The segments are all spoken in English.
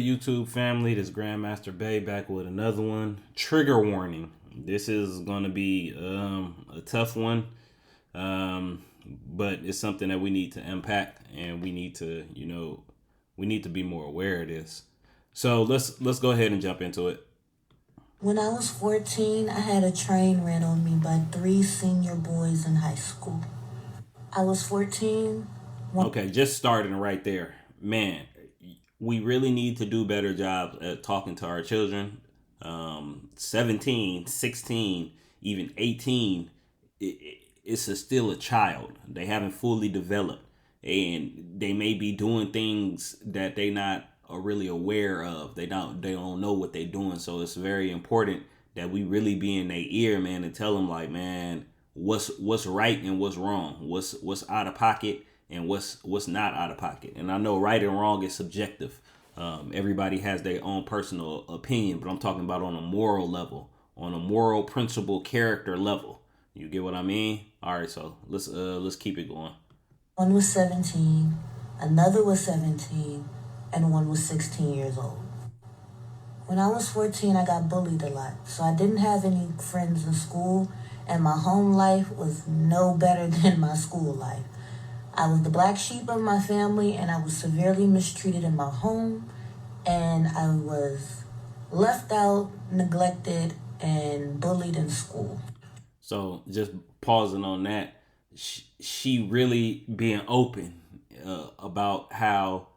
YouTube family, this Grandmaster Bay back with another one. Trigger warning. This is going to be a tough one, but it's something that we need to unpack, and we need to, we need to be more aware of this. So let's go ahead and jump into it. When I was 14, I had a train ran on me by three senior boys in high school. I was 14. Okay, just starting right there. Man, we really need to do better jobs at talking to our children. 17, 16, even 18, still a child. They haven't fully developed, and they may be doing things that they not are really aware of. They don't know what they're doing. So it's very important that we really be in their ear, man, and tell them like, man, what's right and what's wrong, what's out of pocket and what's not out of pocket. And I know right and wrong is subjective. Everybody has their own personal opinion, but I'm talking about on a moral level, on a moral principle character level. You get what I mean? All right, so let's keep it going. One was 17, another was 17, and one was 16 years old. When I was 14, I got bullied a lot, so I didn't have any friends in school, and my home life was no better than my school life. I was the black sheep of my family, and I was severely mistreated in my home, and I was left out, neglected, and bullied in school. So just pausing on that, she really being open about how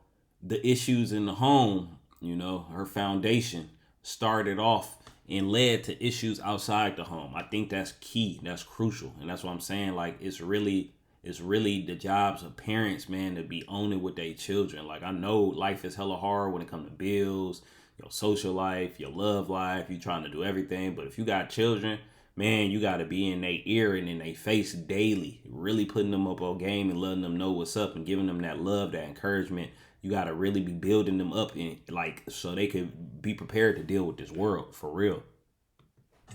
the issues in the home, her foundation started off and led to issues outside the home. I think that's key. That's crucial. And that's what I'm saying. Like, it's really the jobs of parents, man, to be owning with their children. Like, I know life is hella hard when it comes to bills, your social life, your love life, you trying to do everything. But if you got children, man, you got to be in their ear and in their face daily, really putting them up on game and letting them know what's up and giving them that love, that encouragement. You got to really be building them up in, like, so they could be prepared to deal with this world for real.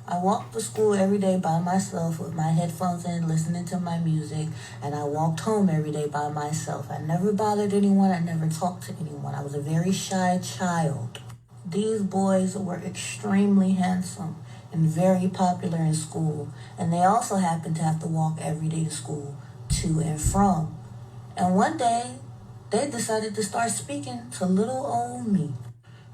I walked to school every day by myself with my headphones in, listening to my music, and I walked home every day by myself. I never bothered anyone, I never talked to anyone. I was a very shy child. These boys were extremely handsome and very popular in school, and they also happened to have to walk every day to school, to and from. And one day, they decided to start speaking to little old me.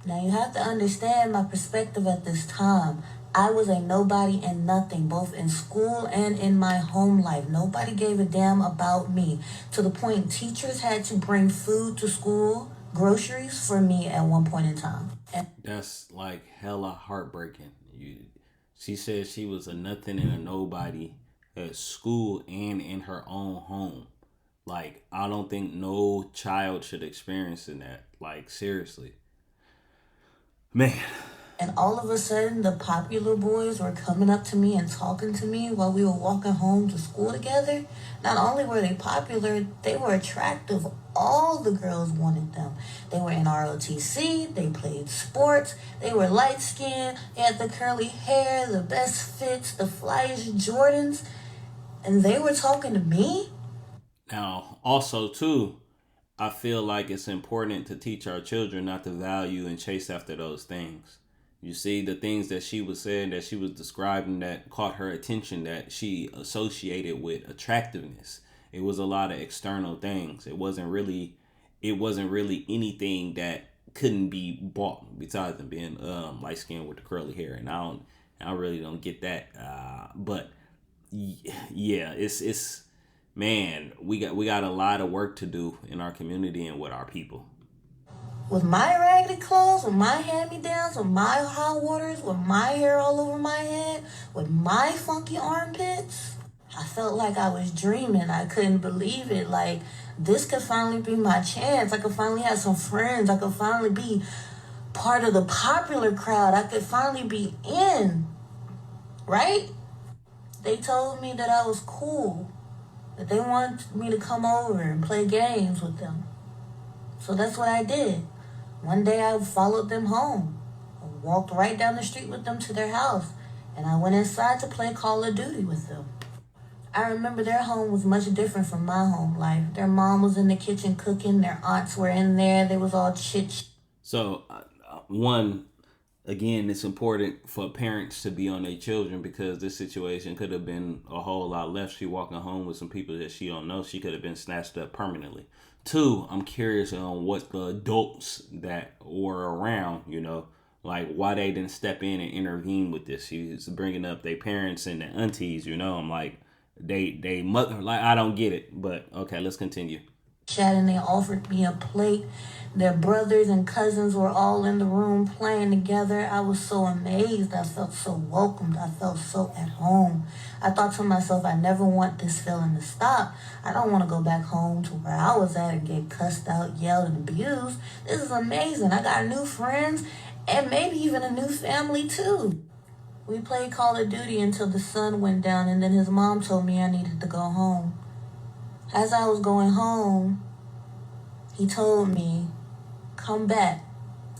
Now you have to understand my perspective at this time. I was a nobody and nothing, both in school and in my home life. Nobody gave a damn about me, to the point teachers had to bring food to school, groceries for me at one point in time. And That's like hella heartbreaking. She said she was a nothing and a nobody at school and in her own home. Like, I don't think no child should experience in that. Like, seriously, man. And all of a sudden, the popular boys were coming up to me and talking to me while we were walking home to school together. Not only were they popular, they were attractive. All the girls wanted them. They were in ROTC, they played sports, they were light skinned, they had the curly hair, the best fits, the flyest Jordans, and they were talking to me? Now, also too, I feel like it's important to teach our children not to value and chase after those things. You see, the things that she was saying, that she was describing, that caught her attention, that she associated with attractiveness. It was a lot of external things. It wasn't really anything that couldn't be bought besides them being light skinned with the curly hair. And I really don't get that. But yeah, it's man, we got a lot of work to do in our community and with our people. With my raggedy clothes, with my hand-me-downs, with my hot waters, with my hair all over my head, with my funky armpits. I felt like I was dreaming. I couldn't believe it. Like, this could finally be my chance. I could finally have some friends. I could finally be part of the popular crowd. I could finally be in, right? They told me that I was cool, that they wanted me to come over and play games with them. So that's what I did. One day I followed them home. I walked right down the street with them to their house, and I went inside to play Call of Duty with them. I remember their home was much different from my home life. Their mom was in the kitchen cooking, their aunts were in there, they was all chit. So One, again, it's important for parents to be on their children because this situation could have been a whole lot less. She walking home with some people that she don't know. She could have been snatched up permanently. Two, I'm curious on what the adults that were around, like why they didn't step in and intervene with this. She was bringing up their parents and their aunties, I'm like, they mother, like, I don't get it, but okay, let's continue. And they offered me a plate. Their brothers and cousins were all in the room playing together. I was so amazed. I felt so welcomed. I felt so at home. I thought to myself, I never want this feeling to stop. I don't want to go back home to where I was at and get cussed out, yelled, and abused. This is amazing. I got new friends and maybe even a new family too. We played Call of Duty until the sun went down, and then his mom told me I needed to go home. As I was going home, he told me, come back.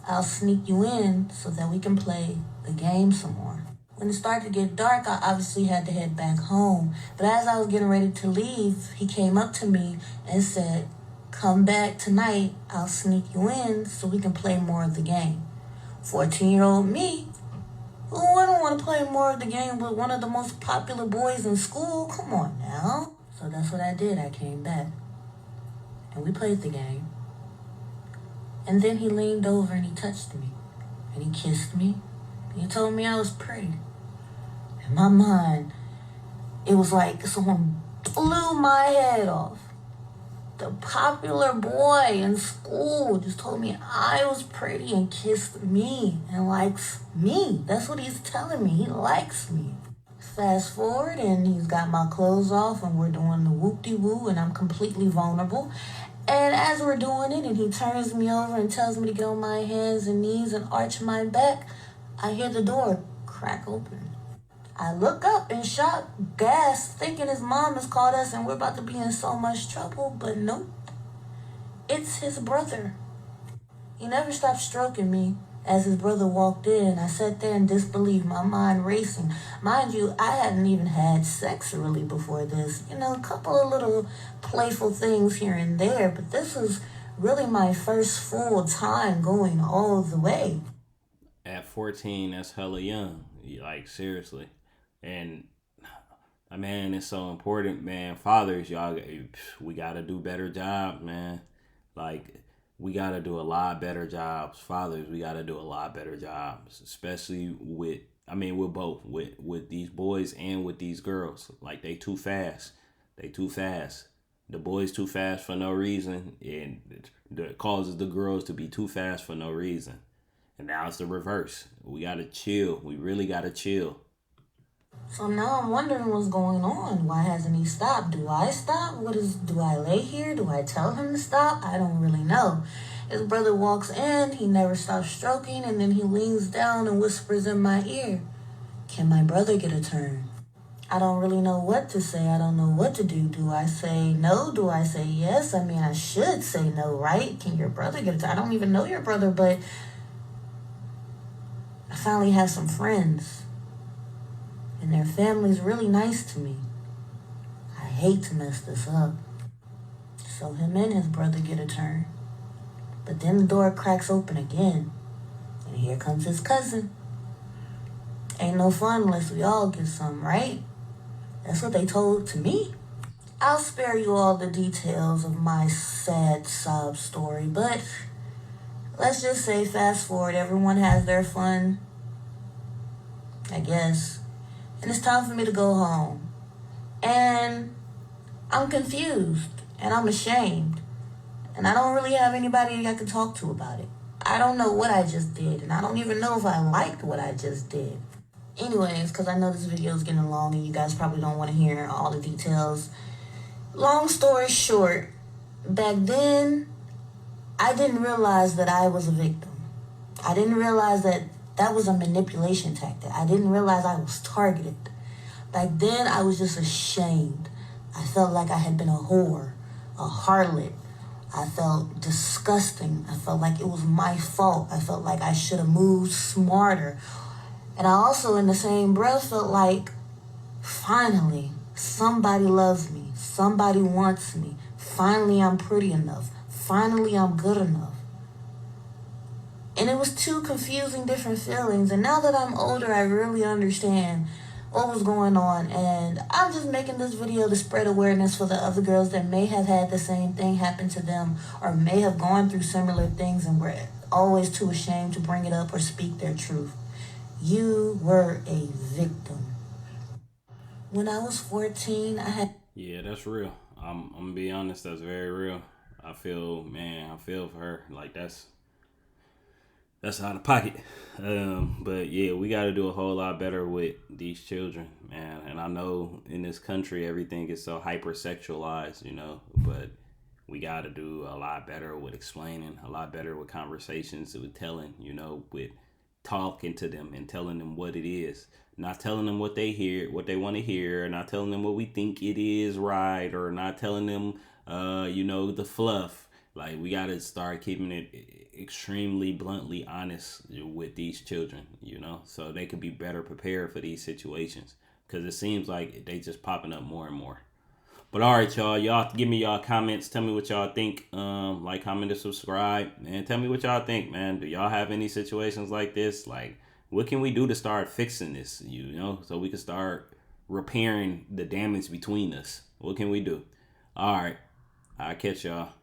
I'll sneak you in so that we can play the game some more. When it started to get dark, I obviously had to head back home. But as I was getting ready to leave, he came up to me and said, come back tonight. I'll sneak you in so we can play more of the game. 14-year-old me, oh, I don't want to play more of the game with one of the most popular boys in school. Come on now. So that's what I did. I came back. And we played the game. And then he leaned over and he touched me. And he kissed me. And he told me I was pretty. In my mind, it was like someone blew my head off. The popular boy in school just told me I was pretty and kissed me and likes me. That's what he's telling me. He likes me. Fast forward, and he's got my clothes off, and we're doing the whoop-de-woo, and I'm completely vulnerable. And as we're doing it, and he turns me over and tells me to get on my hands and knees and arch my back, I hear the door crack open. I look up in shock, gasp, thinking his mom has called us and we're about to be in so much trouble, but nope. It's his brother. He never stopped stroking me. As his brother walked in, I sat there in disbelief, my mind racing. Mind you, I hadn't even had sex really before this. A couple of little playful things here and there, but this was really my first full time going all the way. At 14, that's hella young. Like, seriously. And, man, it's so important, man. Fathers, y'all, we got to do better jobs, man. Like, we got to do a lot better jobs. Fathers, we got to do a lot better jobs, especially with both, with these boys and with these girls. Like, they too fast. They too fast. The boys too fast for no reason, and it causes the girls to be too fast for no reason. And now it's the reverse. We got to chill. We really got to chill. So now I'm wondering what's going on. Why hasn't he stopped? Do I stop? Do I lay here? Do I tell him to stop? I don't really know. His brother walks in, he never stops stroking, and then he leans down and whispers in my ear, can my brother get a turn? I don't really know what to say. I don't know what to do. Do I say no? Do I say yes? I should say no, right? Can your brother get a turn? I don't even know your brother, but I finally have some friends. And their family's really nice to me. I hate to mess this up. So him and his brother get a turn. But then the door cracks open again. And here comes his cousin. Ain't no fun unless we all get some, right? That's what they told to me. I'll spare you all the details of my sad sob story, but let's just say fast forward, everyone has their fun, I guess. And it's time for me to go home. And I'm confused. And I'm ashamed. And I don't really have anybody I can talk to about it. I don't know what I just did. And I don't even know if I liked what I just did. Anyways, because I know this video is getting long and you guys probably don't want to hear all the details. Long story short, back then, I didn't realize that I was a victim. I didn't realize that was a manipulation tactic. I didn't realize I was targeted. Back then, I was just ashamed. I felt like I had been a whore, a harlot. I felt disgusting. I felt like it was my fault. I felt like I should have moved smarter. And I also, in the same breath, felt like, finally, somebody loves me. Somebody wants me. Finally, I'm pretty enough. Finally, I'm good enough. And it was two confusing different feelings. And now that I'm older, I really understand what was going on. And I'm just making this video to spread awareness for the other girls that may have had the same thing happen to them or may have gone through similar things and were always too ashamed to bring it up or speak their truth. You were a victim. When I was 14, I had... Yeah, that's real. I'm gonna be honest, that's very real. I feel for her. Like that's out of pocket. But yeah, we got to do a whole lot better with these children, man. And I know in this country everything is so hypersexualized, but we got to do a lot better with explaining, a lot better with conversations, with telling, with talking to them and telling them what it is. Not telling them what they hear, what they want to hear, not telling them what we think it is right, or not telling them, the fluff. Like, we got to start keeping it extremely bluntly honest with these children, so they could be better prepared for these situations. Because it seems like they just popping up more and more. But all right, y'all give me y'all comments. Tell me what y'all think. Like, comment, and subscribe, and tell me what y'all think, man. Do y'all have any situations like this? Like, what can we do to start fixing this? So we can start repairing the damage between us. What can we do? All right, I'll catch y'all.